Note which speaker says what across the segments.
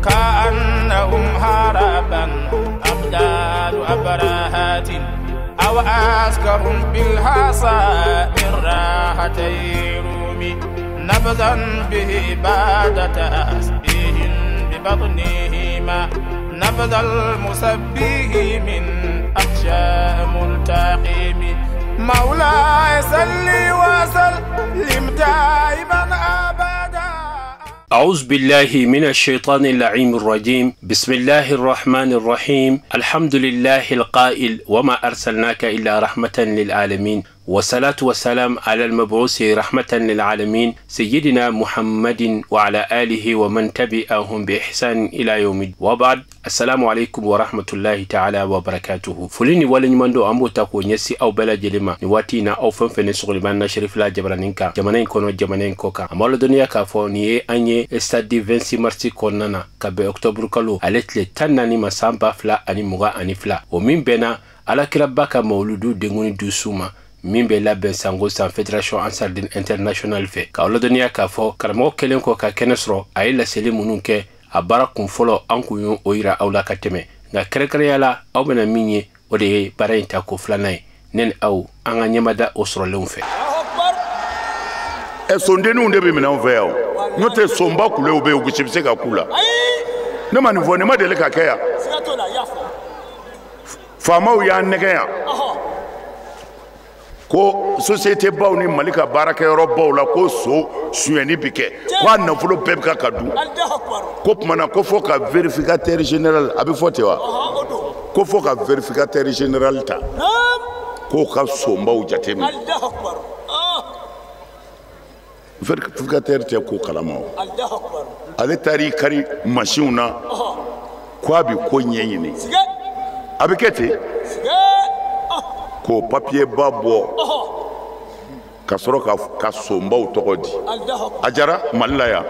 Speaker 1: كأنهم هربا أبدال أبراهات أو أسكهم بالحصى من راحتي رومي نبذا به بعد تأسبيه ببطنهما نبذ المسبيه من أخشاء ملتقيم مولاي صلي وسلم دائما أبدا.
Speaker 2: أعوذ بالله من الشيطان اللعين الرجيم. بسم الله الرحمن الرحيم. الحمد لله القائل وما أرسلناك إلا رحمة للعالمين والصلاة والسلام على المبعوث رحمة للعالمين سيدنا محمد وعلى آله ومن تبعهم بإحسان إلى يوم الدين وبعد. السلام عليكم ورحمة الله تعالى وبركاته. فلني ولن مندو أمو تاكو نيسي أو بلا جلما نواتينا أو فنفن سغلمان نشرف لا جبرانينكا جمانين كونو جمانين كوكا أمال الدنيا كافوني أني استادي فنسي مرسي كوننا كبه أكتوبر كالو ألتلي تناني مسامبا فلا أني مغا أني فلا ومن بنا على كرباكا مولودو دنغوني دوسوما min be labben sango san Fédération Ansardine International fe ka olodoniya ka fo karamo kelen ko ka kenesro ay la seli munun ke a bara kun folo an kun yo oyira awla ka teme nga krekre yala aw bena minye o de bara inta ko flanay nen aw anga nyamada osro lon fe
Speaker 3: e sondenu nde be mina onveo nyote somba kule obe ogusibise ka kula ne mani vone ma dele ka kaya fama u ya negeya ko société baw ni malika baraka yoro baw la ko so sueni bike ko nafulo bebka kadu ko mana ko fo ka vérificateur général abi fotewa ko fo ka vérificateur général ta ko ka somba u jatemi vérificateur te ko kalama ale tari kari machine na ko abi ko nyenyini abi kete ko papier babo ka soro ka somba u togodi ajara mallaya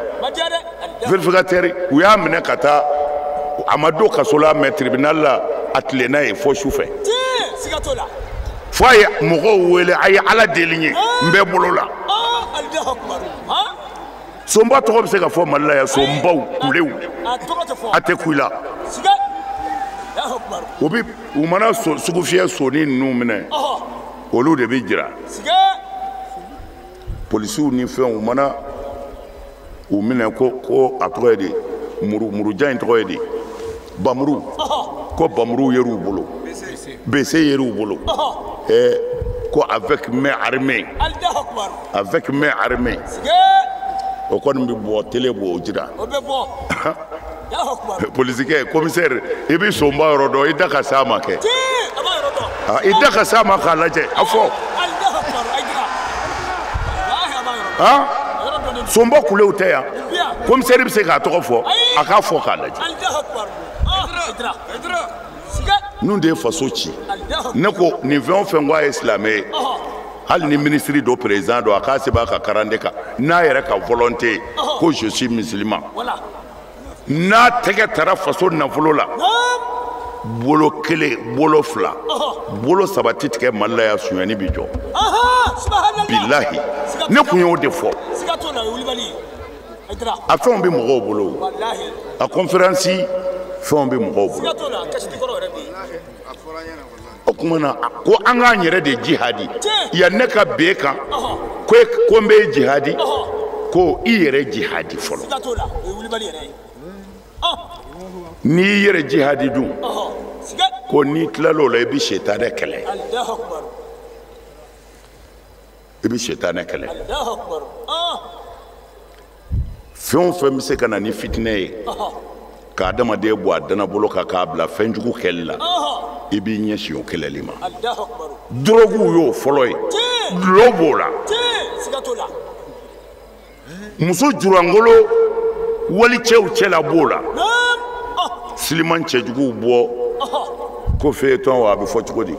Speaker 3: vérificateur u ya mine kata amado ka sola me tribunal la atlena e fo choufe sigatola foye mogo wele ay ala delinye mbe bolola somba to se ka fo mallaya somba u kulew atekuila obi umana sugufia soni numene olu de bijira police ni fe umana umene ko atoyedi muru jain toyedi bamru ko bamru yeru bolo bc yeru bolo ko avec main armée o kon bi bo télé bo jira police ke commissaire ibi somba rodo idaka sama ke idaka sama khalaje afo somba kule uteya commissaire bi se ka to fo aka fo khalaje nous de fasochi nako ni vont fengwa islamé hal ni ministre do président do aka se ba ka karandeka na yere ka volonté ko je suis musulman na tege tara faso nafolo la bolo kele bolo fla bolo sabati tike mallaya sunyani bijo billahi ne kunyo de fo a fon bi mo bolo a conférence fon bi mo bolo o kuma ko anga nyere de jihadi ya ne ka beka ko mbe jihadi ko iyere jihadi folo ni yere jihadi dun ko ni tlalo la bi shetane kele bi shetane kele fon fem se kana ni fitne ka dama de bo adana bolo ka kabla fenjugu kella ibi nyeshi o kelelima drogu yo foloy lobola muso jurangolo wali chela bola Siliman Chejugu bo ko feton wa bi fotugodi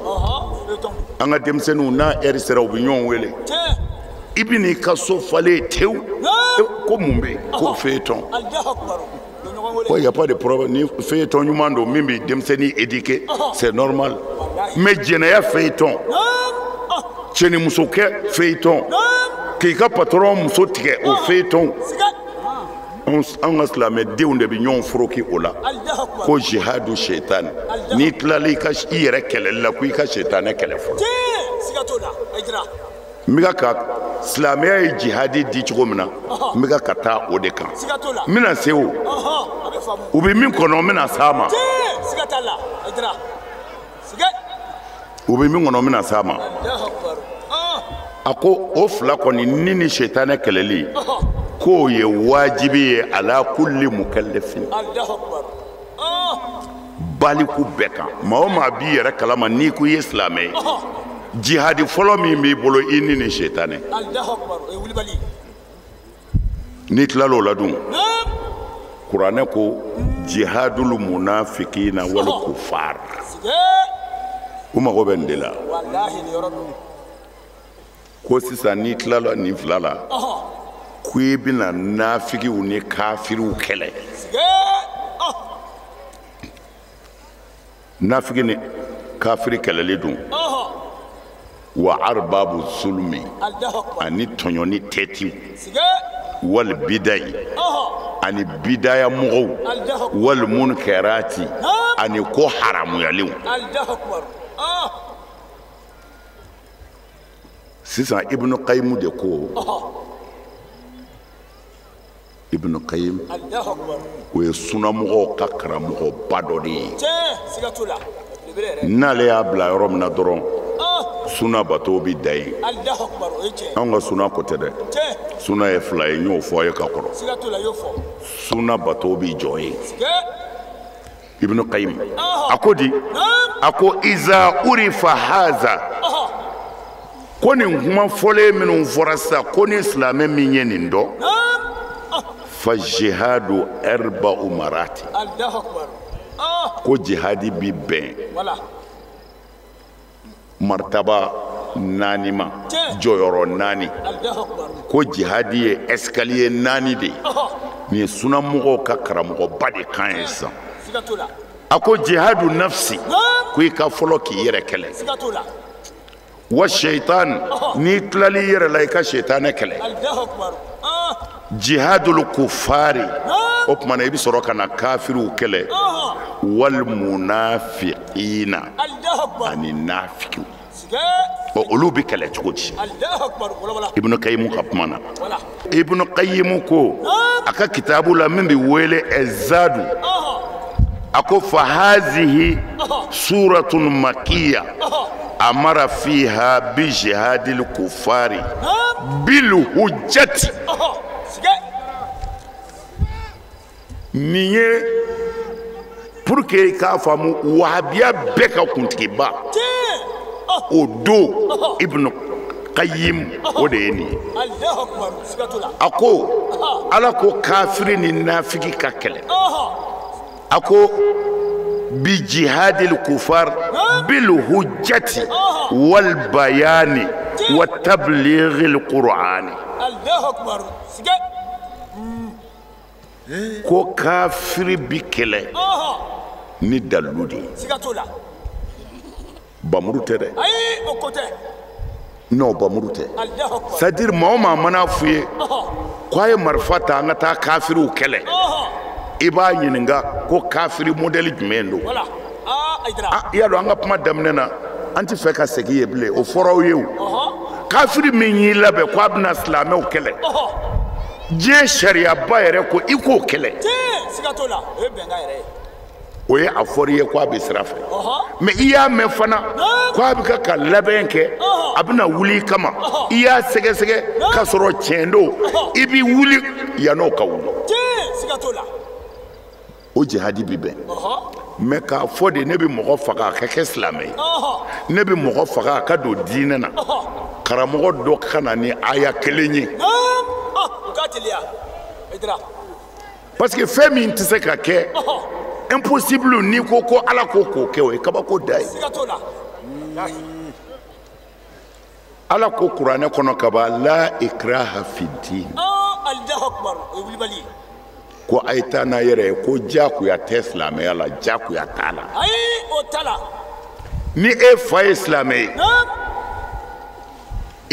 Speaker 3: anga demsenu na erisera obinyon wele ibini kaso fale tew ko mumbe ko feton ko y a pas de problème ni feton nyumando mimbi demseni éduqué c'est normal mais jenaya feton cheni musoke feton ki ka patron musotike o feton an ka silamɛdenw de bɛ ɲɔgɔn foroki o la ko jihadu shetani n'i tilala i yɛrɛ kɛlɛli la ko i ka shetanɛ kɛlɛ fɔlɔ n bɛ ka silamɛya ye jihadi di cogo min na n bɛ ka taa o de kan n bɛna se o u bɛ min kɔnɔ n bɛna s'a ma u bɛ min kɔnɔ n bɛna s'a ma a ko o fila kɔni ni ni shetanɛ kɛlɛli k'o ye wajibi ye ala kulli mukallafin baliku bɛɛ kan maa o maa b'i yɛrɛ kalama n'i ko i ye silamɛ ye jihadi fɔlɔ min b'i bolo i ni shetanɛ n'i tilala o la dun kuranɛ ko jihadul munafiqina wal kufar u mago bɛ nin de la ko sisan n'i tilala nin fila la ko i bɛna nafigiw ni kafiriw kɛlɛ nafigi ni kafiri kɛlɛli dun wa arbabu zulmi ani tɔɲɔni tɛtiw wal bidayi ani bidaya mɔgɔw wal munkarati ani ko haramuyalenw sisan ibnu qayyim de ko ibnu qayyim o ye sunamɔgɔw ka karamɔgɔba dɔ de ye n'ale y'a bila yɔrɔ min na dɔrɔn suna bato bi da yen an ka suna ko tɛ dɛ suna ye fila ye n y'o fɔ a ye ka kɔrɔ suna bato bi jɔ yen ibnu qayyim a ko di a ko iza urifa haza ko nin kuma fɔlen minnu fɔra sisan ko ni silamɛ min ye nin dɔn fa jihadu arba'u marati ko jihadi bi bɛn martaba naani ma jɔyɔrɔ naani ko jihadi ye escalier naani de nin ye sunamɔgɔw ka karamɔgɔba de kan ye sisan a ko jihadu nafsi ko i ka fɔlɔ k'i yɛrɛ kɛlɛ wa shaitan n'i tilali i yɛrɛ la i ka shaitanɛ kɛlɛ jihadul kufari o kumana i bɛ sɔrɔ ka na kafiriw kɛlɛ wal munafiqina ani nafigiw olu bɛ kɛlɛ cogo di ibnu qayyim ka kuma na ibnu qayyim ko a ka kitabu la min bɛ wele azadu a ko fa hazihi suratun makiya amara fiha bi jihadil kufari bil hujjati nin ye pour que i k'a faamu wahabiya bɛɛ ka kuntigiba o don ibnu qayyim o de ye nin ye a ko ala ko kafiri ni nafigi ka kɛlɛ a ko bi jihadil kufar bil hujjati wal bayani wa tablighil qur'ani ko kafiri bi kɛlɛ ni dalilu de ye bamuru tɛ dɛ non bamuru tɛ c'est à dire maa o maa mana f'u ye k'a ye marifa ta an ka taa kafiriw kɛlɛ i b'a ɲininka ko kafiri modèle jumɛn don i y'a dɔn an ka kuma daminɛ na an tɛ fɛ ka segin yen bilen o fɔra aw ye o kafiri min y'i labɛn k'a bɛna silamɛw kɛlɛ diɲɛ sariyaba yɛrɛ ko i k'o kɛlɛ o ye a fɔra i ye k'a bɛ sira fɛ mɛ i y'a mɛn fana k'a bɛ ka labɛn kɛ a bɛna wuli i kama i y'a sɛgɛsɛgɛ k'a sɔrɔ tiɲɛ don i bɛ wuli yann'o ka wuli o jihadi bi bɛn mɛ k'a fɔ de ne bɛ mɔgɔ faga a ka kɛ silamɛ ye ne bɛ mɔgɔ faga a ka don diinɛ na karamɔgɔ dɔ ka na ni aya kelen ye parce que fɛn min tɛ se ka kɛ impossible n'i ko ko ala ko k'o kɛ o ye kabako da ye ala ko kuranɛ kɔnɔ kaban la ikraha fi din ko a ye taa n'a yɛrɛ ye ko jagoya tɛ silamɛya la jagoya t'a la ni e fa ye silamɛ ye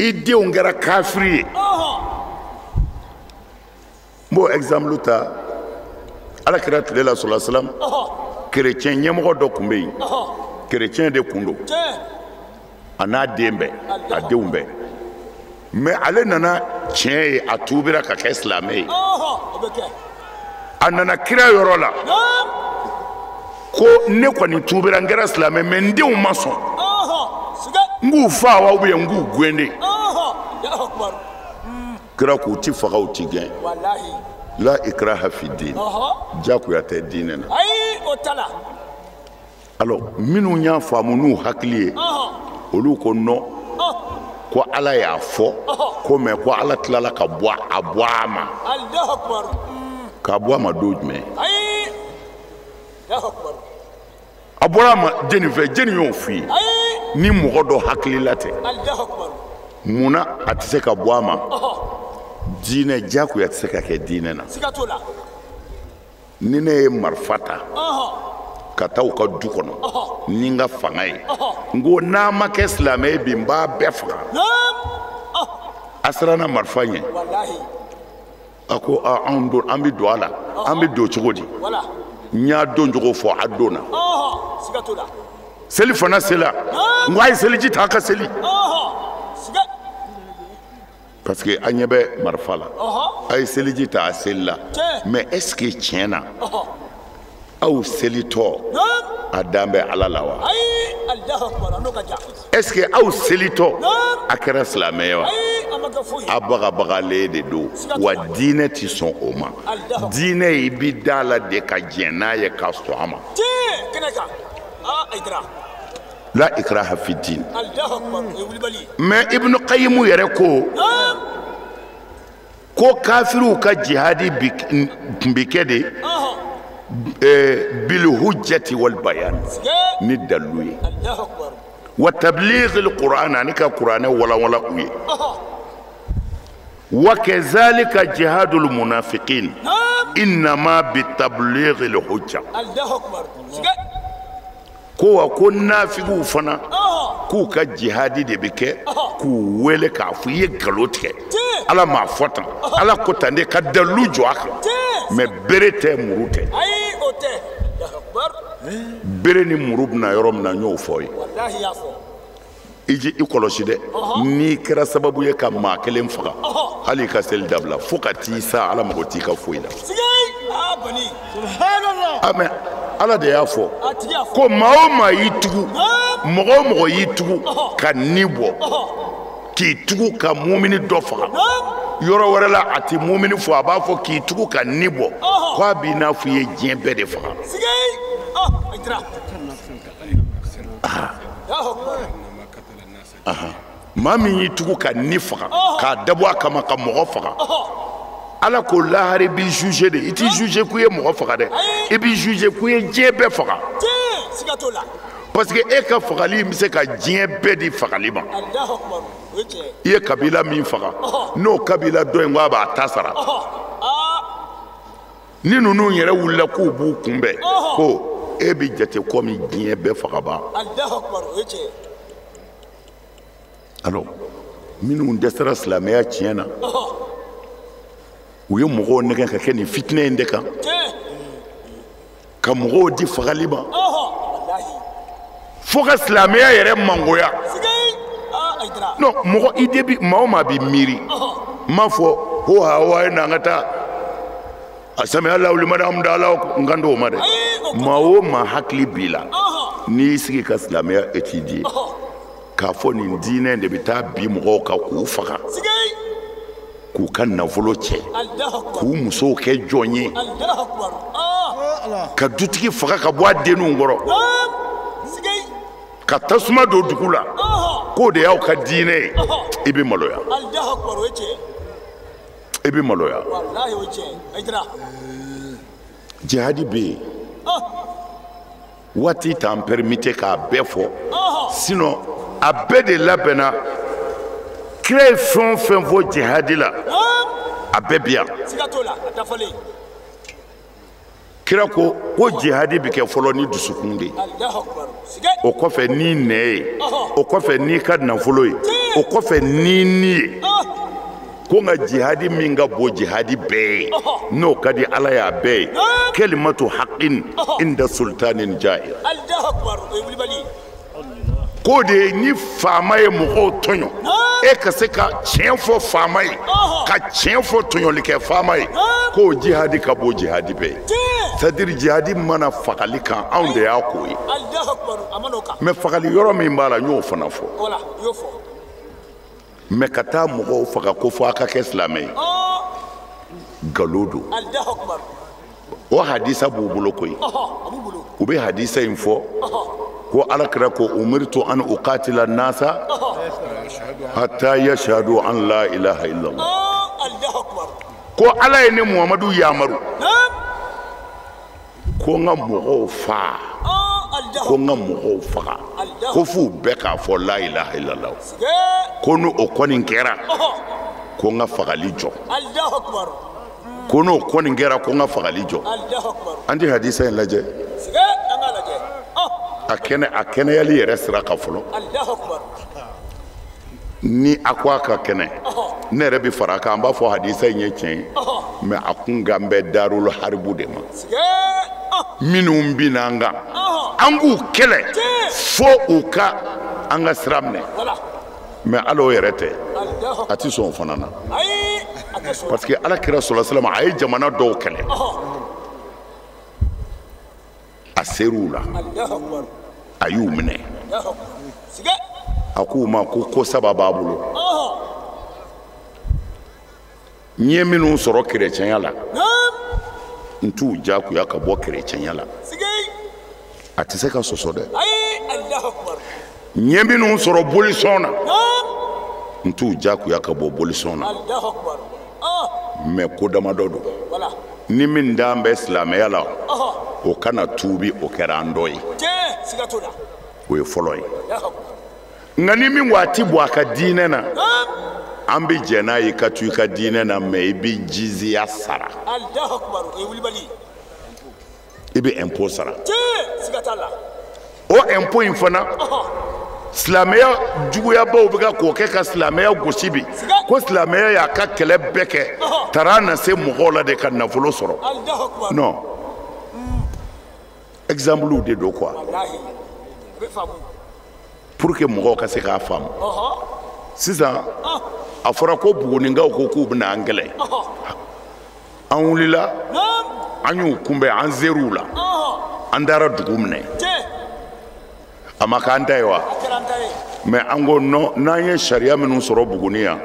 Speaker 3: i denw kɛra kafiri ye n bon exemple ta ala kira tile la sallallahu alaihi wasallam chrétien ɲɛmɔgɔ dɔ tun bɛ yen chrétien de kun don a n'a den bɛɛ a denw bɛɛ mais ale nana tiɲɛ ye a tuubira ka kɛ silamɛ ye a nana kira yɔrɔ la ko ne kɔni tuubira n kɛra silamɛ mais n denw ma sɔn n k'u faa wa ou bien n k'u gwende kira k'u ti faga u ti gɛn la ikraha fi din jagoya tɛ diinɛ na alors minnu y'a faamu n'u hakili ye olu ko non ko ala y'a fɔ ko mais ko ala tilala ka bɔ a ma k'a bɔ a ma don jumɛn a bɔra a ma jeni fɛ jeni y'o f'i ye ni mɔgɔ dɔ hakilila tɛ munna a tɛ se ka bɔ a ma diinɛ jagoya tɛ se ka kɛ diinɛ na ni ne ye marifa ta ka taa u ka du kɔnɔ ni n ka fanga ye n ko n'a ma kɛ silamɛ ye bi n b'a bɛɛ faga a siranna marifa ɲɛ a ko anw don an bɛ don a la an bɛ don cogo di n y'a don cogo fɔ a don na seli fana sela n ko a ye seliji ta a ka seli parce que an ɲɛ bɛ marifa la a ye seliji ta a seli la mais est ce que tiɲɛ na aw selitɔ a dan bɛ ala la wa est ce que aw selitɔ a kɛra silamɛ ye wa a bagabagalen de don wa diinɛ tɛ sɔn o ma diinɛ i bi da la de ka diɲɛ n'a ye ka sɔn a ma la ikraha fi din mais ibn qayyim yɛrɛ ko kafiriw ka jihadi bi kɛ de بالهجة والبيان ندلوي وتبليغ القرآن عنك القرآن ولا قوي وكذلك جهاد المنافقين إنما بتبليغ الحجة كو كنا في فنا كو كجهادي دبك كو ولك عفوية غلوتك على ما فتا على كتاني كدلو جواك mais bere tɛ muru tɛ bere ni muru bɛna yɔrɔ min na n y'o fɔ ye i kɔlɔsi dɛ n'i kɛra sababu ye ka maa kelen faga hali i ka seli dabila fo ka t'i sa ala mago t'i ka foyi la mais ala de y'a fɔ ko maa o maa y'i tugu mɔgɔ o mɔgɔ y'i tugu ka ni bɔ k'i tugu ka mumini dɔ faga yɔrɔ wɛrɛ la a tɛ mumini fɔ a b'a fɔ k'i tugu ka ni bɔ ko a b'i n'a fɔ i ye diɲɛ bɛɛ de faga maa min y'i tugu ka ni faga k'a dabɔ a kama ka mɔgɔ faga ala ko lahari b'i juge de i t'i juge k'u ye mɔgɔ faga dɛ i b'i juge k'u ye diɲɛ bɛɛ faga parce que e ka fagali bɛ se ka diɲɛ bɛɛ di fagali ma i ye kabila min faga n'o kabila dɔ in ko a b'a ta sara ni ninnu yɛrɛ wulila k'u b'u kunbɛn ko e bɛ jate komi diɲɛ bɛɛ fagaba alors minnu dɛsɛra silamɛya tiɲɛ na u ye mɔgɔw nɛgɛn ka kɛ nin fitinɛ in de kan ka mɔgɔw di fagali ma fo ka silamɛya yɛrɛ mangoya non mɔgɔ i de bi maa o maa bi miiri n m'a fɔ ko awa ye n'an ka taa a samiya lawulimada hamda ala n kan t'o ma dɛ maa o maa hakili b'i la n'i y'i sigi ka silamɛya étudier k'a fɔ nin diinɛ de bɛ taa bi mɔgɔw kan k'u faga k'u ka nafolo cɛ k'u musow kɛ jɔn ye ka dutigi faga ka bɔ a denninw kɔrɔ ka tasuma don dugu la k'o de y'aw ka diinɛ ye i bɛ maloya i bɛ maloya jihadi bɛ yen waati t'an permite k'a bɛɛ fɔ sinon a bɛɛ de labɛnna kira ye fɛn o fɛn fɔ jihadi la a bɛɛ bi yan kira ko jihadi bɛ kɛ fɔlɔ ni dusukun de ye o kɔfɛ ni nɛ ye o kɔfɛ n'i ka nafolo ye o kɔfɛ ni ye ko nga jihadi min ga bo jihadi be no kadi ala ya be kalimatu haqqin inda sultanin ja'ir
Speaker 1: Allahu akbar wuli bali
Speaker 3: ko de ni famaye mo tonyo e ka se ka tienfo famaye ka tienfo tonyo like famaye ko jihadi ka bo jihadi be c'est-à-dire jihadi mana fagali kan on de ya koyi
Speaker 1: Allahu akbar amanoka
Speaker 3: mais fagali yoro min bala nyo fana fo
Speaker 1: wala yo fo
Speaker 3: mais kata mo faga ko fo aka ke islamé galodo
Speaker 1: Allahu akbar
Speaker 3: o hadisa bubulo koyi
Speaker 1: abubulo
Speaker 3: ube hadisa info ko alakra ko umirtu an uqatila an-nasa hatta yashhadu an la ilaha illallah
Speaker 1: Allahu akbar
Speaker 3: ko ala ne muhammadu yamaru ko nga mo fa ko nga mo fa ko fu beka fo la ilaha illallah ko no o konin kera ko nga fagali jo
Speaker 1: Allahu akbar
Speaker 3: ko no konin kera ko nga fagali jo
Speaker 1: Allahu akbar
Speaker 3: andi hadisa en laje
Speaker 1: sige anga laje
Speaker 3: akene yali yere sira ka folo
Speaker 1: Allahu akbar
Speaker 3: ni akwa ka kene ne rebi faraka amba fo hadisa nye chen me akunga mbe darul harbu de ma
Speaker 1: sige
Speaker 3: minum binanga angu kele fo uka anga sramne
Speaker 1: wala
Speaker 3: me alo yerete
Speaker 1: Allahu
Speaker 3: ati son fanana
Speaker 1: ay akaso
Speaker 3: parce que ala kira sallallahu alaihi wasallam ay jamana do kele aserula
Speaker 1: Allahu akbar
Speaker 3: ayumne
Speaker 1: Allahu sige
Speaker 3: akuma ko sababa bulu nye minu soro chrétien yala ntu jaku ya ka bo chrétien yala
Speaker 1: sige
Speaker 3: atise ka soso de
Speaker 1: ay Allahu akbar
Speaker 3: nye minu soro bolisona ntu jaku ya ka bo bolisona
Speaker 1: Allahu akbar
Speaker 3: me ko dama dodo
Speaker 1: wala
Speaker 3: ni min dambe islam yala o kana tubi o kera ndoy
Speaker 1: je siga toda
Speaker 3: o e foloy
Speaker 1: Allahu akbar
Speaker 3: ngani min wati bo aka dinena ambi jena yi ka tu ka dinena me bi jizya sara
Speaker 1: Allahu akbar e wuli bali
Speaker 3: ibi impôt sara
Speaker 1: je siga tala
Speaker 3: o impôt infana silamɛya juguya baw bɛ ka k'o kɛ ka silamɛya gosi bi ko silamɛya y'a ka kɛlɛ bɛɛ kɛ taara na se mɔgɔw la de ka nafolo sɔrɔ
Speaker 1: Allahu akbar
Speaker 3: non exemple de do quoi
Speaker 1: wallahi be famu
Speaker 3: pour que mɔgɔw ka se k'a faamu sisan a fɔra ko buguninkaw ko k'u bɛna an kɛlɛ an wulila an y'u kunbɛn an zeriw la an taara dugu minɛ a ma k'an ta ye wa mais an ko non n'an ye sariya minnu sɔrɔ buguni yan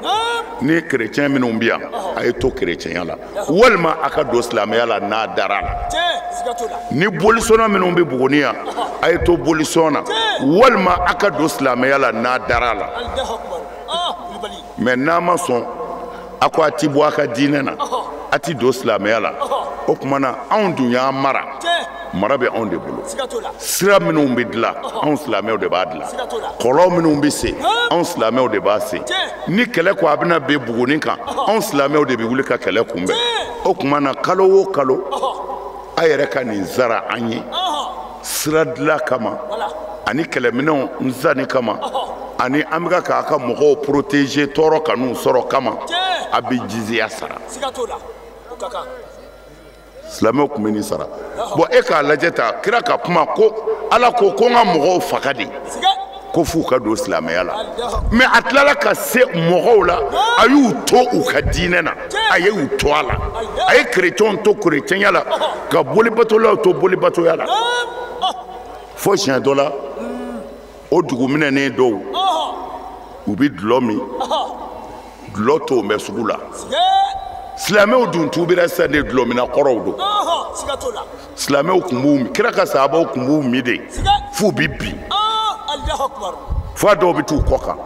Speaker 3: ni chrétien minnu bɛ yan a ye to chrétienya la walima a ka don silamɛya la n'a dara la ni bolisɔnna minnu bɛ buguni yan a ye to bolisɔn na walima a ka don silamɛya la n'a dara la mais n'a ma sɔn a ko a ti bɔ a ka diinɛ na a ti don silamɛya la o tuma na anw dun y'an mara mara bɛ anw de bolo sira minnu bɛ dilan anw silamɛw de b'a dilan kɔlɔn minnu bɛ se anw silamɛw de b'a se ni kɛlɛ ko a bɛna bɛn buguni kan anw silamɛw de bɛ wuli ka kɛlɛ kunbɛn o tuma na kalo o kalo a yɛrɛ ka nin zara an ye sira dilan kama ani kɛlɛminɛnw nzani kama ani an bɛ k'a ka mɔgɔw protéger tɔɔrɔ kan'u sɔrɔ kama a bɛ jizya sara silamɛw tun bɛ nin sara bon e k'a lajɛ ta kira ka kuma ko ala ko ko n ka mɔgɔw faga de ko f'u ka don silamɛya la mais a tilala ka se mɔgɔw la a y'u to u ka diinɛ na a ye u to a la a ye chrétienw to chrétienya la ka bolibatolaw to bolibatoya la fo siɲɛ dɔ la o duguminɛnen dɔw u bɛ dulɔ min dulɔ t'o mɛn sugu la silamɛw dun tubira sisan de dulɔmina kɔrɔw don silamɛw tun b'u min kira ka sahabaw tun b'u min de f'u bɛ bin f'a dɔw bɛ t'u kɔ kan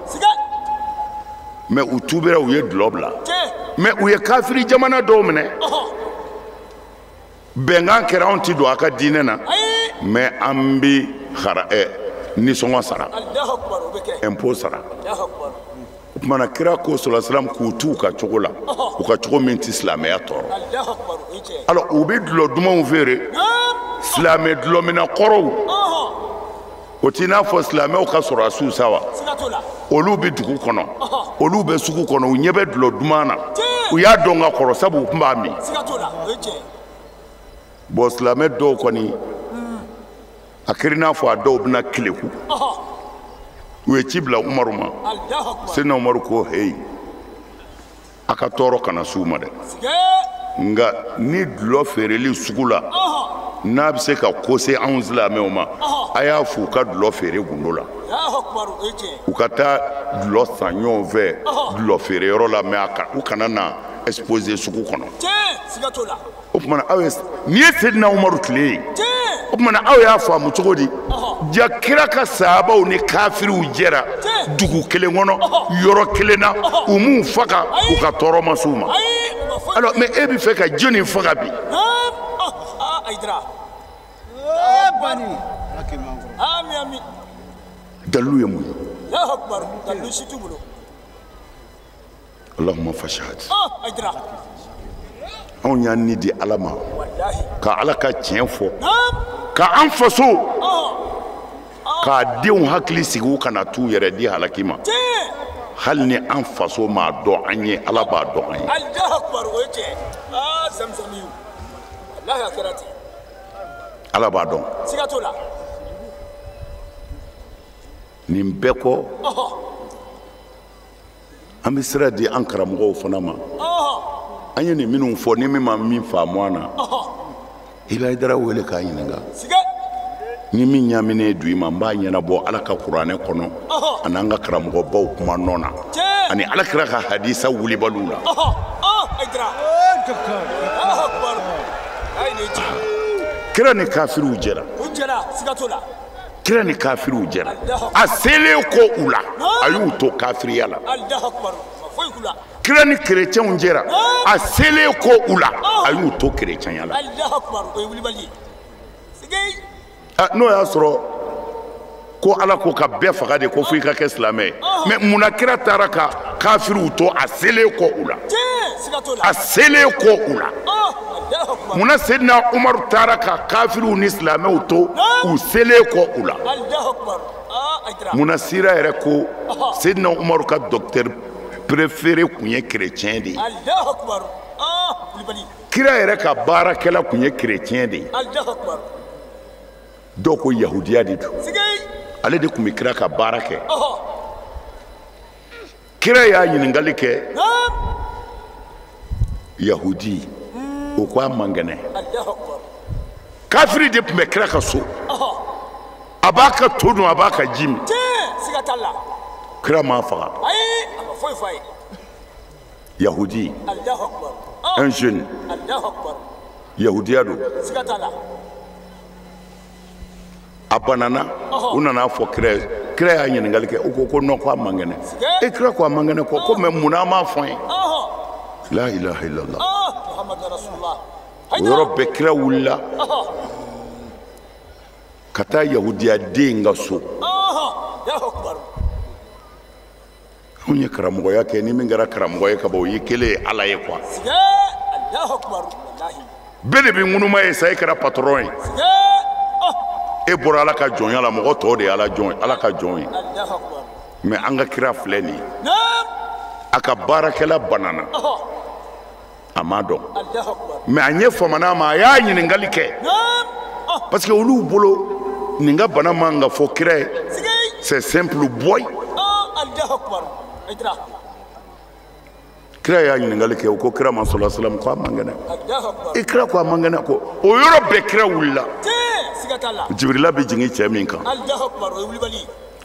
Speaker 3: mais u tubira u ye dulɔ bila mais u ye kafiri jamana dɔw minɛ bɛnkan kɛra anw ti don a ka diinɛ na mais an bɛ nisɔngɔ sara impôt sara o tuma na kira ko sɔlasilamu k'u t'u ka cogo la u ka cogo min ti silamɛya tɔɔrɔ alors u bɛ dulɔ dumanw feere silamɛ dulɔmina kɔrɔw o t'i n'a fɔ silamɛw ka sɔrɔdasiw sa wa
Speaker 1: siga t'o la
Speaker 3: olu bɛ dugu kɔnɔ olu bɛ sugu kɔnɔ u ɲɛ bɛ dulɔ duman na u y'a dɔn ka kɔrɔ sabu u tun b'a min
Speaker 1: siga t'o la o ye tiɲɛ
Speaker 3: bon silamɛ dɔw kɔni a kɛra i n'a fɔ a dɔw bɛna kileku u ye ci bila Umaru ma
Speaker 1: Allahu akbar
Speaker 3: Sena Umaru ko heyi a ka tɔɔrɔ kana s'u ma dɛ nga ni dulɔ feereli sugu la n'a bɛ se ka ko se anw silamɛw ma a y'a fɔ u ka dulɔ feere gundo la
Speaker 1: Allahu akbar o ye tiɲɛ
Speaker 3: u ka taa dulɔ san ɲɔgɔn fɛ dulɔ feere yɔrɔ la mais u kana na exposer sugu kɔnɔ
Speaker 1: tiɲɛ siga t'o la
Speaker 3: o tuma aw ye nin ye Sedina Umaru tile ye
Speaker 1: tiɲɛ
Speaker 3: o tuma aw y'a faamu cogo di ja kira ka sahabaw ni kafiriw jɛra dugu kelen kɔnɔ yɔrɔ kelen na u m'u faga u ka tɔɔrɔ ma s'u ma alors mais e bɛ fɛ ka jɔnni faga bi
Speaker 1: Aïdara ami
Speaker 3: dalilu ye mun ye
Speaker 1: Allahu akbar dalilu si t'u bolo
Speaker 3: Allahumma fashhad
Speaker 1: Aïdara
Speaker 3: anw y'an ni di Ala ma
Speaker 1: wallahi
Speaker 3: ka Ala ka tiɲɛ fɔ ka an faso k'a denw hakili sigi u kana t'u yɛrɛ di halaki ma hali ni an faso m'a dɔn an ye Ala b'a dɔn an ye
Speaker 1: Allahu akbar o ye tiɲɛ Zamzamiyu wallahi a kɛra ten
Speaker 3: Ala b'a dɔn
Speaker 1: siga t'o la
Speaker 3: nin bɛɛ kɔ an bɛ sira di an karamɔgɔw fana ma an ye nin minnu fɔ ni min ma min faamu an na i bɛ Aïdara wele k'a ɲininka ni min ɲaminen du i ma n b'a ɲɛnabɔ Ala ka kuranɛ kɔnɔ ani an ka karamɔgɔbaw kuma nɔ na ani Alakira ka hadisa wulibaliw la
Speaker 1: Aïdara Allahu akbar
Speaker 3: kira ni kafiriw jɛra
Speaker 1: o jɛra siga t'o la
Speaker 3: kira ni kafiriw jɛra a selen ko u la a y'u to kafiriya la
Speaker 1: Allahu akbar foyi k'u la
Speaker 3: kira ni kerecɛnw jɛra a selen ko u la a y'u to kerecɛnya la
Speaker 1: Allahu akbar o ye wulibali ye sigei
Speaker 3: n'o y'a sɔrɔ ko Ala ko ka bɛɛ faga de ko fo i ka kɛ silamɛ ye mais munna kira taara ka kafiriw to a selen ko u la
Speaker 1: siga t'o la
Speaker 3: a selen ko u la munna Sedina Umaru taara ka kafiriw ni silamɛw to u selen ko u la
Speaker 1: Allahu akbar Aïdara
Speaker 3: munna sira yɛrɛ ko Sedina Umaru ka docteur préféré kun ye chrétien de ye
Speaker 1: Allahu akbar wulibali
Speaker 3: kira yɛrɛ ka baarakɛla kun ye chrétien de ye
Speaker 1: Allahu akbar
Speaker 3: dɔw ko yahudiya de don
Speaker 1: sigei
Speaker 3: ale de kun bɛ kira ka baara kɛ kira y'a ɲininkali kɛ yahudi o ko a man kɛnɛ
Speaker 1: Allahu akbar
Speaker 3: kafiri de tun bɛ kira ka so a b'a ka to dun a b'a ka ji min
Speaker 1: siga t'a la
Speaker 3: kira m'a faga
Speaker 1: ayi a ma foyi f'a ye
Speaker 3: yahudi
Speaker 1: Allahu akbar
Speaker 3: un jeune
Speaker 1: Allahu akbar
Speaker 3: yahudiya don
Speaker 1: siga t'a la
Speaker 3: a banana u nana fɔ kira ye kira y'a ɲininkali kɛ u ko non ko a man kɛnɛ e kira ko a man kɛnɛ ko mais munna a m'a fɔ an ye la ilaha illallah
Speaker 1: Muhammad rasulullah
Speaker 3: o yɔrɔ bɛɛ kira wulila ka taa yahudiya den ka so
Speaker 1: Allahu akbar
Speaker 3: anw ye karamɔgɔya kɛ ni min kɛra karamɔgɔ ye ka ban o y'i kelen ye Ala ye quoi
Speaker 1: Allahu akbar wallahi
Speaker 3: bɛɛ de bɛ ŋunuma ye sa e kɛra patron ye e bɔra Ala ka jɔnya la mɔgɔ tɔw de ye Ala ka jɔn ye mais an ka kira filɛ nin ye a ka baarakɛla banana a m'a dɔn mais a ɲɛ famana ma a y'a ɲininkali kɛ parce que olu bolo nin ka bana man ka fɔ kira ye c'est simple boy kira y'a ɲininkali kɛ u ko kira ma sɔlɔ salam ko a man kɛnɛ e kira ko a man kɛnɛ ko o yɔrɔ bɛɛ kira wulila Jibrila bɛ jigin cɛ min kan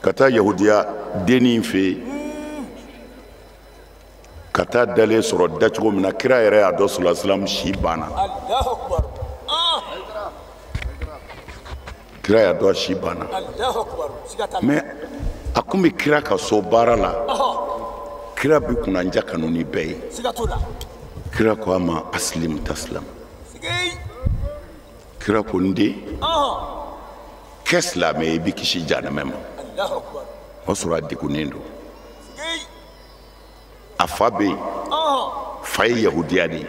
Speaker 3: ka taa yahudiya dennin fɛ yen ka taa dalen sɔrɔ dacogo min na kira yɛrɛ y'a dɔn sɔlɔ salam si banna kira y'a dɔn si banna mais a kun bɛ kira ka so baara la kira bɛ kunnanja kanu ni bɛɛ ye kira ko a ma aslim taslam kira ko n den kɛ silamɛ ye i bɛ kisi jahanama ma o sɔrɔ a degunnen don a fa bɛ yen fa ye yahudiya de ye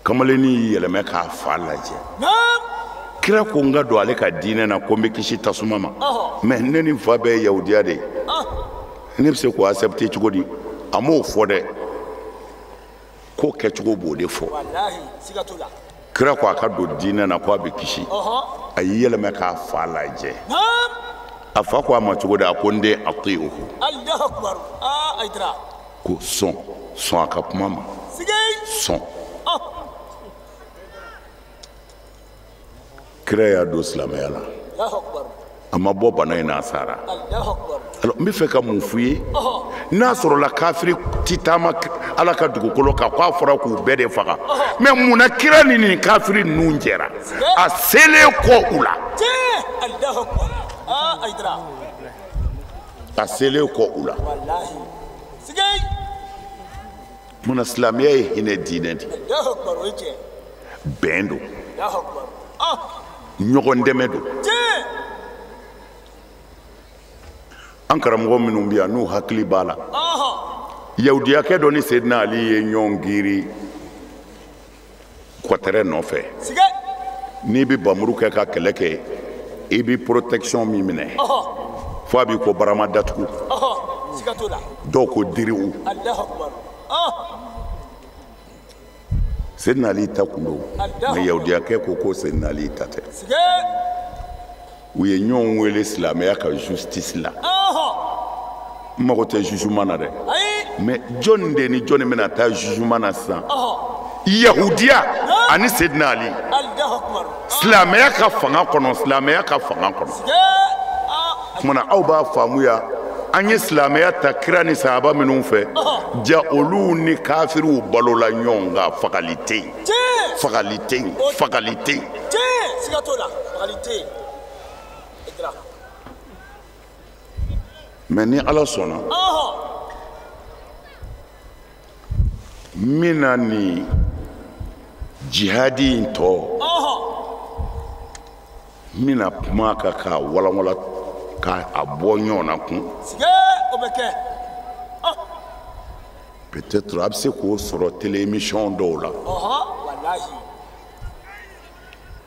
Speaker 3: kamalennin y'i yɛlɛmɛ k'a fa lajɛ kira ko nga do ale ka diinɛ na ko n bɛ kisi tasuma ma mais ne ni fa bɛɛ ye yahudiya de ye ne bɛ se k'o accepter cogo di a m'o fɔ dɛ ko kɛcogo b'o de fɔ kira ko a ka don diinɛ na ko a bɛ kisi a y'i yɛlɛmɛ k'a fa lajɛ a fa ko a ma cogo di a ko n den atiuhu ko sɔn a ka kuma ma sɔn kira y'a don silamɛya la a ma bɔ bana in n'a sara alors n bɛ fɛ ka mun f'u ye n'a sɔrɔla kafiri ti taama ala ka dugukolo kan k'a fɔra k'u bɛɛ de faga mais munna kira ni nin kafiri ninnu jɛra a selen kɔ u la a selen kɔ u la munna silamɛya ye hinɛ diinɛ de bɛn don ɲɔgɔn dɛmɛ don an karamɔgɔ minnu bɛ yan n'u hakili b'a la yahudiyakɛ dɔ ni Seydina Ali ye ɲɔgɔn giiri kɔtɛrɛ nɔfɛ n'i bɛ bamuru kɛ ka kɛlɛ kɛ i bɛ protection min minɛ fo a b'i ko barama datugu dɔw ko diriw Seydina Ali ta kun don mais yahudiyakɛ ko Seydina Ali ta tɛ u ye ɲɔgɔn wele silamɛya ka justice la n mago tɛ jugement na dɛ mais jɔnni de ni jɔnni bɛna taa jugement na sisan yahudiya ani Seydina Ali silamɛya ka fanga kɔnɔ kumana aw b'a faamuya an ye silamɛya ta kira ni sahaba minnu fɛ ja olu ni kafiriw balola ɲɔgɔn kan fagali tɛ yen mais ni ala sɔnna min na ni jihadi in tɔ n bɛna kuma kan k'a walawala k'a bɔ ɲɔgɔn na kun peut-être a bɛ se k'o sɔrɔ télé émission dɔw la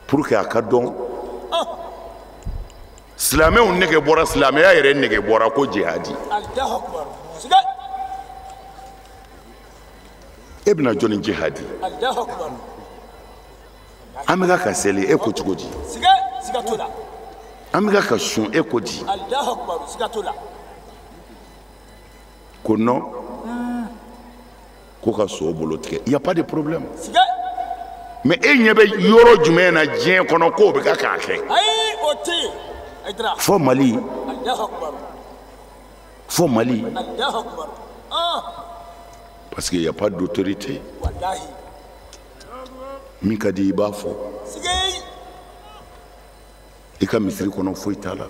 Speaker 3: pour que a ka dɔn silamɛw nege bɔra silamɛya yɛrɛ nege bɔra ko jihadi e bɛna jɔnni jihadi an bɛ ka seli e ko cogo di an bɛ ka sun e ko di ko non ko ka so bolo tigɛ y a pas de problème mais e ɲɛ bɛ yɔrɔ jumɛn na diɲɛ kɔnɔ k'o bɛ ka k'a kɛ fo Mali parce qu'il y a pas d'autorité min ka di i b'a fɔ i ka misiri kɔnɔ foyi t'a la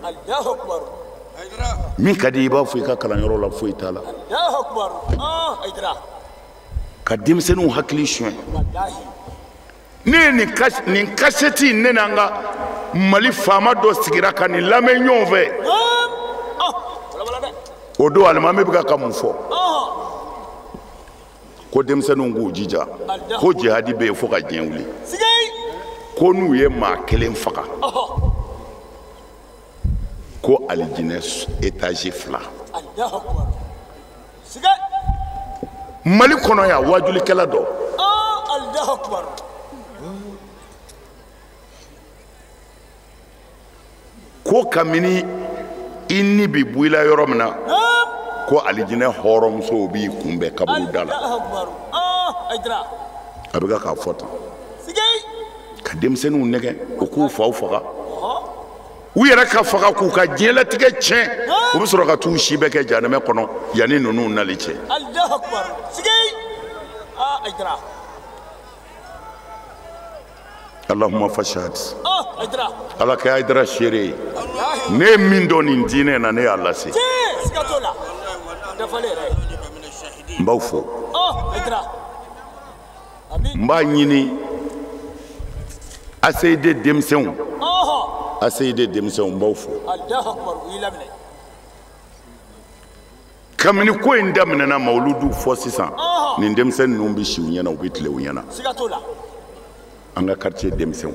Speaker 3: min ka di i b'a fɔ i ka kalanyɔrɔ la foyi t'a la ka denmisɛnninw hakili suɲɛ ne ye nin kasɛti ne n'an ka Mali faama dɔ sigira ka nin lamɛn ɲɔgɔn fɛ o don alimami bɛ ka mun fɔ ko denmisɛnninw k'u jija ko jihadi bɛ yen fo ka diɲɛ wuli ko n'u ye maa kelen faga ko alijinɛ étage 2 Mali kɔnɔ yan wajulikɛla dɔ ko kabini i ni bi bɔ i la yɔrɔ min na ko alijinɛ hɔrɔnmusow b'i kunbɛn kaburu da la a bɛ k'a fɔ tan ka denmisɛnninw nɛgɛ u k'u faw faga u yɛrɛ ka faga k'u ka diɲɛlatigɛ tiɲɛ u bɛ sɔrɔ ka t'u si bɛɛ kɛ jahanɛmɛ kɔnɔ yanni ninnu nali cɛ Allahumma fashhad ala ka Haidara seere ne ye min dɔn nin diinɛ na ne y'a lase n b'aw fo n b'a ɲini ACID denmisɛnw n b'aw fo kabini ko in daminɛna mawuludu fɔ sisan nin denmisɛnnin ninnu bɛ si u ɲɛna u bɛ tile u ɲɛna an ka quartier denmisɛnw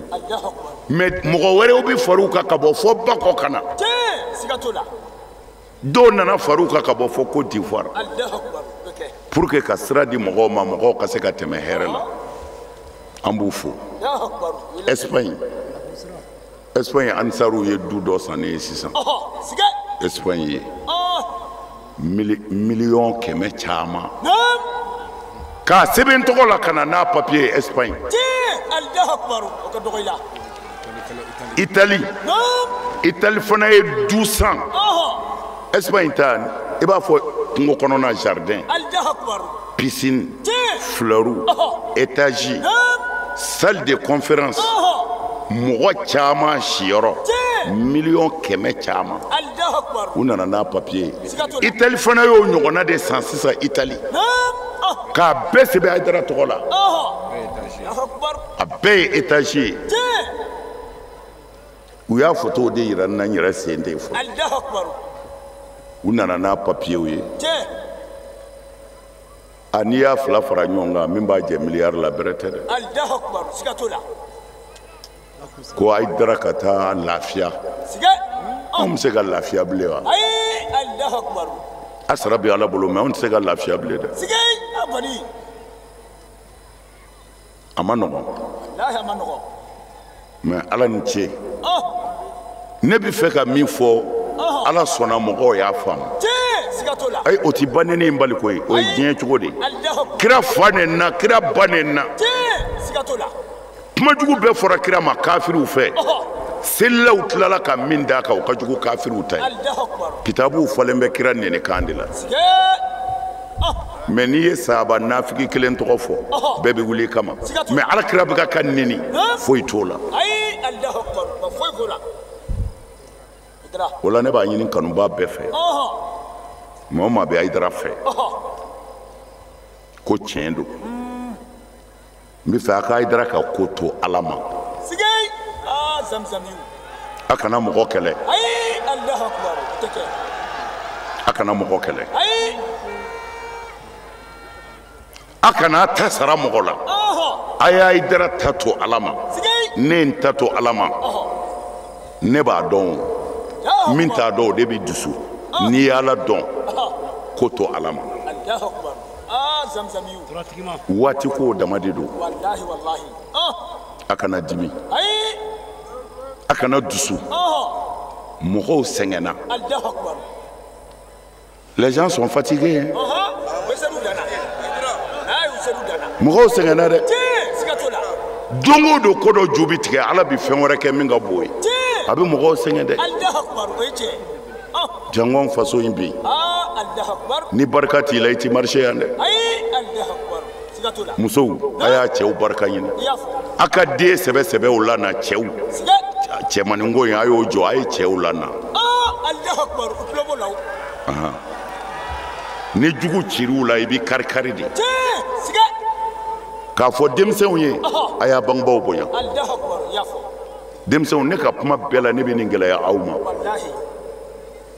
Speaker 3: mais mɔgɔ wɛrɛw bɛ far'u kan ka bɔ fo Bako kana dɔw nana far'u kan ka bɔ fo Côte d'Ivoire pour que ka sira di mɔgɔw ma mɔgɔw ka se ka tɛmɛ hɛrɛ la an b'u fo Espagne ansaru ye du dɔ san ne ye sisan Espagne ye miliyɔn 100 caman k'a sɛbɛn tɔgɔ la ka na n'a papier ye Espagne Italie fana ye du san Espagne ta i b'a fɔ kungo kɔnɔna jardin piscine fleurs étage salle de conférence mɔgɔ caman siyɔrɔ miliyɔn 100 caman u nana n'a papier Italie fana y'o ɲɔgɔnna de san sisan Italie k'a bɛɛ sɛbɛn Haidara tɔgɔ la a bɛɛ ye étage ye u y'a photo de yira n na n yɛrɛ sen tɛ fɔ u nana n'a papier ye a n'i y'a fila fara ɲɔgɔn kan min b'a jɛ miliyari la bɛrɛ tɛ dɛ ko Haidara ka taa lafiya anw bɛ se ka lafiya bilen wa a sara bɛ Ala bolo mais anw tɛ se ka lafiya bilen dɛ a ma nɔgɔn mais Ala ni ce ne bɛ fɛ ka min fɔ Ala sɔnna mɔgɔw y'a faamu ayi o tɛ baneni in bali koyi o ye diɲɛ cogo de kira fa nin na kira ba nin na kuma jugu bɛɛ fɔra kira ma kafiriw fɛ selilaw tilala ka min d'a kan o ka jugu kafiriw ta ye kitabuw fɔlen bɛ kira nɛni kan de la mais n'i ye sahaba nafiki kelen tɔgɔ fɔ bɛɛ bɛ wuli i kama mais alakira bɛ ka nɛni foyi t'o la o la ne b'a ɲini kanuba bɛɛ fɛ maa o maa bɛ Haidara fɛ ko tiɲɛ don n bɛ fɛ a ka Haidara ka ko to Ala ma a kana mɔgɔ kɛlɛ a kana mɔgɔ kɛlɛ a kana ta sara mɔgɔ la a y'a Haidara ta to Ala ma ne ye n ta to Ala ma ne b'a dɔn min t'a dɔn o de bɛ dusu n'i ye Ala dɔn ko to Ala ma waati ko dama de don a kana dimi a kana dusu mɔgɔw sɛgɛnna les gens sont fatigués mɔgɔw sɛgɛnna dɛ don o don ko dɔ ju bɛ tigɛ Ala bɛ fɛn wɛrɛ kɛ min ka bon ye a bɛ mɔgɔw sɛgɛn dɛ jangon faso in bi ni barika t'i la i ti marché yan dɛ musow a y'a cɛw barika ɲini a ka den sɛbɛ sɛbɛw la na cɛw cɛmaninko in a y'o jɔ a ye cɛw la na ni jugu cir'u la i bɛ kari kari de k'a fɔ denmisɛnw ye a y'a bangebaaw bonya denmisɛnw ne ka kuma bɛɛ la ne bɛ nin gɛlɛya aw ma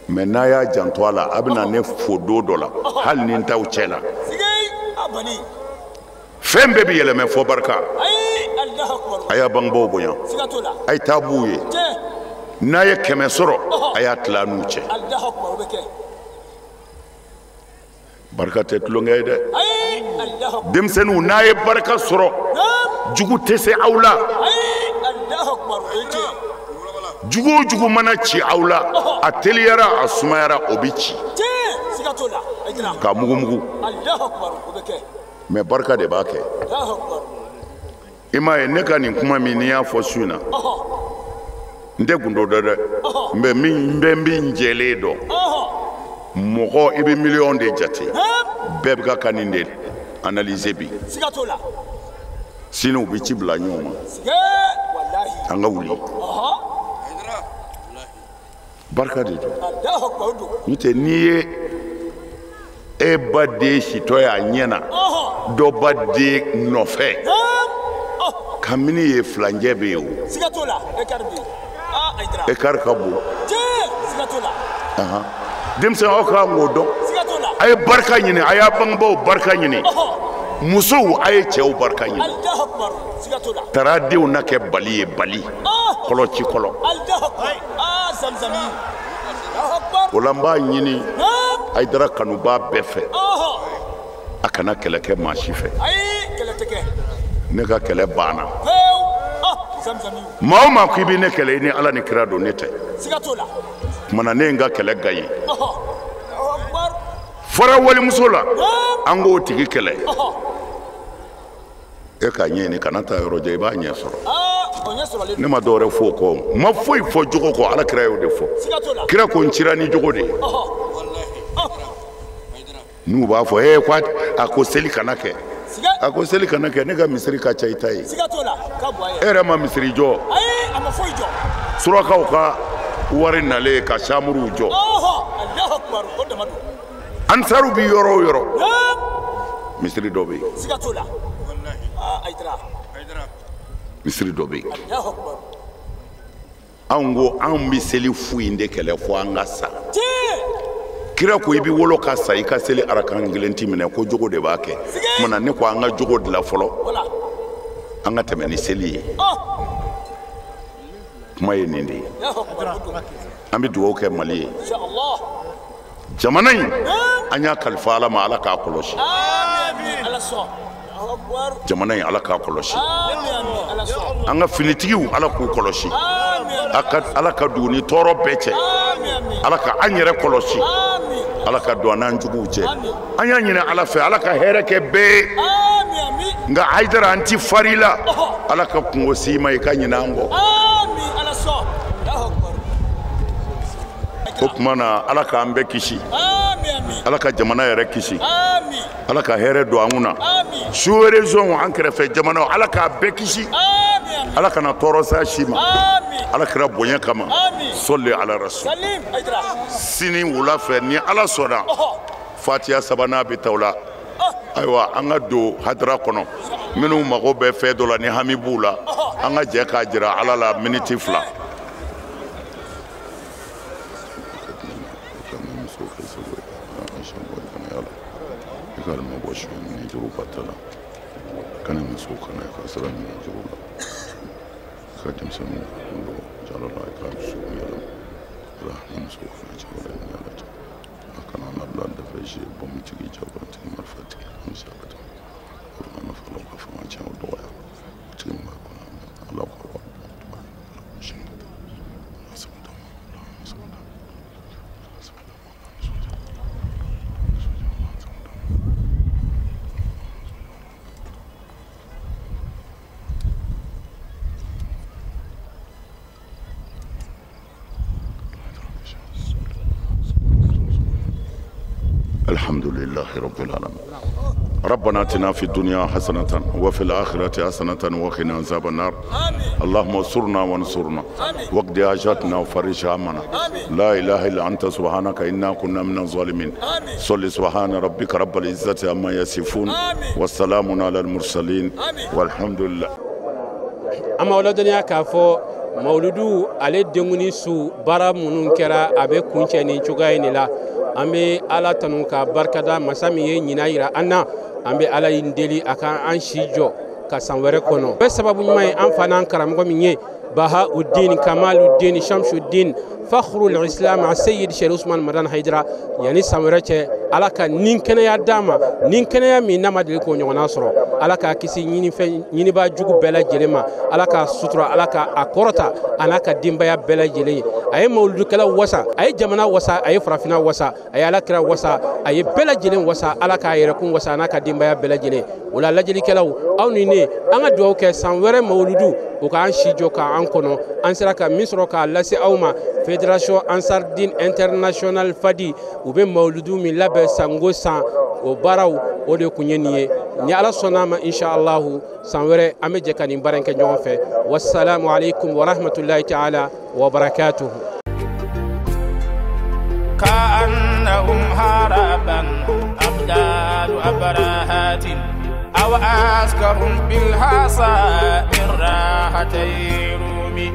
Speaker 3: mais n'a y'a janto a la a bɛ na ne fo don dɔ la hali ni n t'aw cɛ la fɛn bɛɛ bɛ yɛlɛmɛ fɔ barika a y'a bangebaaw bonya a ye taa b'u ye n'a ye 100 sɔrɔ a y'a tila n'u cɛ barika tɛ tulonkɛ ye dɛ denmisɛnninw n'a ye barika sɔrɔ jugu tɛ se aw la jugu o jugu mana ci aw la a teliyara a sumayara o bɛ ci k'a mugumugu mais barika de b'a kɛ i m'a ye ne ka nin kuma min n'i y'a fɔ su in na n tɛ gundo dɛ dɛ n bɛ min jɛlen dɔn mɔgɔ i bɛ miliyɔn de jate bɛɛ bɛ ka nin de analyser bi sinon u bɛ ci bila ɲɔgɔn ma an ka wuli barika de don n'o tɛ n'i ye e ba den sitɔ ye a ɲɛ na dɔ ba den nɔfɛ kabini ye filancɛ bɛ yen o écart ka bon denmisɛnw aw ka k'o dɔn a ye barika ɲini a y'a bangebaaw barika ɲini musow a ye cɛw barika ɲini
Speaker 1: Allahu akbar sigatola
Speaker 3: tara denw na kɛ bali ye bali kɔlɔci kɔlɔ
Speaker 1: Allahu akbar zamzami Allahu akbar
Speaker 3: o la n b'a ɲini Haidara kanuba bɛɛ fɛ a kana kɛlɛ kɛ maa si fɛ
Speaker 1: ayi kɛlɛ tɛ kɛ
Speaker 3: ne ka kɛlɛ banna
Speaker 1: zamzami
Speaker 3: maa o maa ko i bɛ ne kɛlɛ i ni Ala ni kira don ne tɛ
Speaker 1: sigatola
Speaker 3: kumana ne ye n ka kɛlɛ ga ye
Speaker 1: Allahu akbar
Speaker 3: fɔra walimuso la an k'o tigi kɛlɛ e k'a ɲɛɲini kana taa yɔrɔ jan i b'a ɲɛ sɔrɔ
Speaker 1: o ɲɛ sɔrɔlen
Speaker 3: ne ma dɔwɛrɛ fɔ o kɔ ma foyi fɔ jogo kɔ Ala kira y'o de fɔ
Speaker 1: sigatola
Speaker 3: kira ko n cira ni jogo de ye n'u b'a fɔ ko a ko seli kana kɛ a ko seli kana kɛ ne ka misiri ka ca i ta ye
Speaker 1: sigatola ka bɔ a ye
Speaker 3: e yɛrɛ ma misiri jɔ
Speaker 1: ayi a ma foyi jɔ
Speaker 3: surakaw ka wari nalen ka samuruw jɔ
Speaker 1: Allahu akbar o dama don
Speaker 3: ansaru bi yɔrɔ o yɔrɔ misiri dɔ bɛ yen
Speaker 1: sigatola Haidara
Speaker 3: misiri dɔ bɛ yen
Speaker 1: Allahu akbar
Speaker 3: anw ko anw bɛ seli fu in de kɛlɛ fo an ka sa
Speaker 1: tiɲɛ
Speaker 3: kira ko i bɛ wolo ka sa i ka seli arakan kelen t'i minɛ ko jogo de b'a kɛ kumana ne ko an ka jogo dilan fɔlɔ an ka tɛmɛ ni seli ye kuma ye nin de ye an bɛ dugawu kɛ Mali ye jamana in an y'a kalifa Ala ma Ala k'a kɔlɔsi jamana in Ala k'a kɔlɔsi an ka finitigiw Ala k'u kɔlɔsi Ala ka dugu ni tɔɔrɔ bɛɛ cɛ Ala ka an yɛrɛ kɔlɔsi Ala ka don an n'an juguw cɛ an y'a ɲini Ala fɛ Ala ka hɛrɛ kɛ bɛɛ nka Haidara an ti fari la Ala ka kungo s'i ma i ka ɲinɛ an kɔ o tuma na Ala k'an bɛɛ kisi Ala ka jamana yɛrɛ kisi Ala ka hɛrɛ don an kunna sous région an kɛrɛfɛ jamana Ala k'a bɛɛ kisi Ala kana tɔɔrɔ s'a si ma Ala kira bonya kama sɔli ala rasul sini wula fɛ ni Ala sɔnna Fatiha sabanan bɛ ta o la ayiwa an ka don hadara kɔnɔ minnu mago bɛ fɛn dɔ la ni hami b'u la an ka jɛ k'a jira Ala la miniti 2 الحمد لله رب العالمين ربنا اتنا في الدنيا حسنة وفي الآخرة حسنة وقنا عذاب النار اللهم انصرنا وانصرنا واقض حاجاتنا وفرج همنا لا إله إلا أنت سبحانك إنا كنا من الظالمين صل سبحان ربك رب العزة عما يصفون والسلام على المرسلين والحمد لله
Speaker 2: أما ولدنا كافو مولودو على دموني سو برا منون كرا أبي كونشني تجاهني لا أمي على تنوكا بركدا مسامي ينايرا أنا أمي على يندلي أكان أنشيجو كسانورة كونو بس سبب ما أنفنا كرامكم مني بهاء الدين كمال الدين شمس الدين فخر الإسلام السيد شيخ عثمان مدان حيدرا يعني سامورة على كنين كنا يا داما نين كنا يا مين نما دلكو نيونا سرو على كيسي نيني با جوجو بلا جلما على كسطرة على كأكورتا أنا كديمبا بلا جلي أي مولود كلا وسا أي جمنا وسا أي فرافنا وسا أي على كرا وسا أي بلا جلين وسا على كايركون وسا أنا كديمبا بلا جلي ولا لجلي كلا أو نيني أنا دعوة كسامورة مولودو وكان شيجو كأنكونو أنسرك مصر كاللاسي أوما Fédération Ansardine International Fadi ou bien Mauludou mi labe sango san o baraw o de kunyeniye ni ala sonama inshallah sanwere ameje kan baranke ñoon fe wassalamu alaykum wa rahmatullahi ta'ala wa barakatuh
Speaker 4: كأنهم هربا أبدال أبراهات أو أسكهم بالحصى من راحتي رومي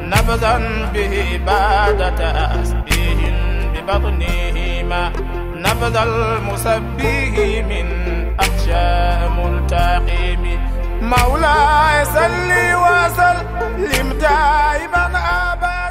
Speaker 4: نبذا به بعد تأسبيه ببطنهما نبذ المسبيه من أخشى شاء ملتقم مولاي صل وسلم دائما أبدا